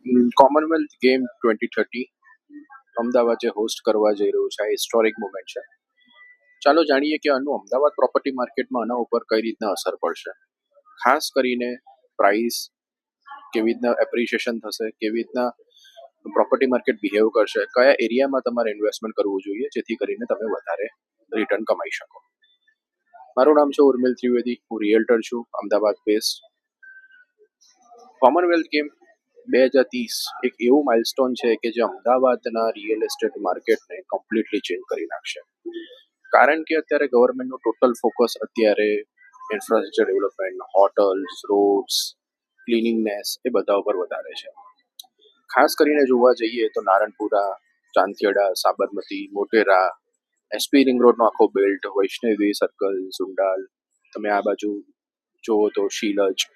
Commonwealth game 2030 Ahmedabad જે host કરવા જઈ રહ્યું છે આ હિસ્ટોરિક મુમેન્ટ છે. ચાલો જાણીએ કે આનું અમદાવાદ પ્રોપર્ટી માર્કેટમાં આના ઉપર કઈ રીતના અસર પડશે. ખાસ કરીને પ્રાઇસ કેવી રીતના એપ્રિશિએશન થશે, કેવી રીતના પ્રોપર્ટી માર્કેટ બિહેવ કરશે, કયા એરિયામાં તમારે ઇન્વેસ્ટમેન્ટ કરવું જોઈએ જેથી કરીને તમે વધારે રિટર્ન કમાઈ શકો. મારું નામ છે ઉર્મિલ ત્રિવેદી, હું રિયલ્ટર છું, અમદાવાદ બેસ્ડ. કોમનવેલ્થ ગેમ 2030 એક એવું માઇલસ્ટોન છે કે જે અમદાવાદના રિયલ એસ્ટેટ માર્કેટને કમ્પ્લીટલી ચેન્જ કરી નાખશે. કારણ કે અત્યારે ગવર્મેન્ટનું ટોટલ ફોકસ અત્યારે ઇન્ફ્રાસ્ટ્રક્ચર ડેવલપમેન્ટ, હોટલ્સ, રોડ્સ, ક્લિનિંગનેસ એ બધા ઉપર વધારે છે. ખાસ કરીને જોવા જઈએ તો નારણપુરા, ચાંદખેડા, સાબરમતી, મોટેરા, એસપી રિંગ રોડનો આખો બેલ્ટ, વૈષ્ણવી સર્કલ, ઝુંડાલ, તમે આ બાજુ જુઓ તો Shilaj,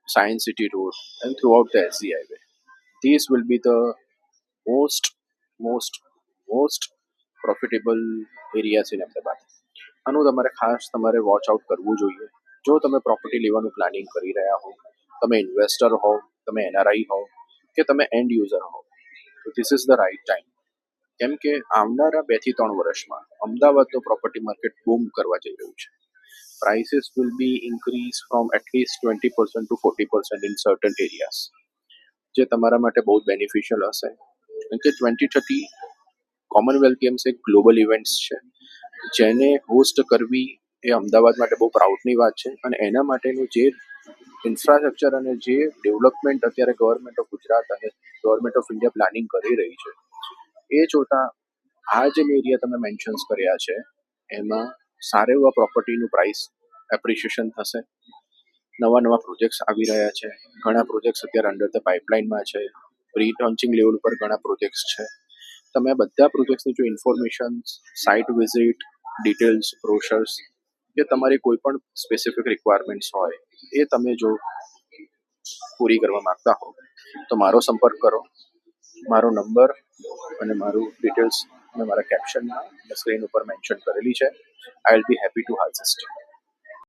Science City Road, and throughout the SC Highway. These will be the most, most, most profitable areas in Ahmedabad. આનું તમારે વોચ આઉટ કરવું જોઈએ. જો તમે પ્રોપર્ટી લેવાનું પ્લાનિંગ કરી રહ્યા હો, તમે ઇન્વેસ્ટર હો, તમે એનઆરઆઈ હો કે તમે એન્ડ યુઝર હો, તો this is the right time. કેમ કે આવનારા 2 થી 3 વર્ષમાં અમદાવાદનું પ્રોપર્ટી માર્કેટ બૂમ કરવા જઈ રહ્યું છે. prices will be increased from at least 20% to 40% in certain areas, જે તમારા માટે બહુ બેનિફિશિયલ હશે. કેમ કે 2030 કોમનવેલ્થ ગેમ્સ એક ગ્લોબલ ઇવેન્ટ્સ છે, જેને હોસ્ટ કરવી એ અમદાવાદ માટે બહુ પ્રાઉડની વાત છે. અને એના માટેનું જે ઇન્ફ્રાસ્ટ્રક્ચર અને જે ડેવલપમેન્ટ અત્યારે ગવર્મેન્ટ ઓફ ગુજરાત અને ગવર્મેન્ટ ઓફ ઇન્ડિયા પ્લાનિંગ કરી રહી છે, એ જોતાં આ જે એરિયા તમે મેન્શન્સ કર્યા છે એમાં સારા એવા પ્રોપર્ટીનું પ્રાઇસ એપ્રિશિએશન થશે. નવા પ્રોજેક્ટ્સ આવી રહ્યા છે, ઘણા પ્રોજેક્ટ્સ અત્યારે અંડર ધ પાઇપલાઇનમાં છે, પ્રી લોન્ચિંગ લેવલ પર ઘણા પ્રોજેક્ટ્સ છે. તમે આ બધા પ્રોજેક્ટ્સની જો information, site visit, details, brochures કે તમારી કોઈ પણ સ્પેસિફિક રિક્વાયરમેન્ટ્સ હોય એ તમે જો પૂરી કરવા માંગતા હો તો મારો સંપર્ક કરો. મારો નંબર અને મારું ડિટેલ્સ મેં મારા કેપ્શનમાં સ્ક્રીન ઉપર મેન્શન કરેલી છે. I will be happy to assist.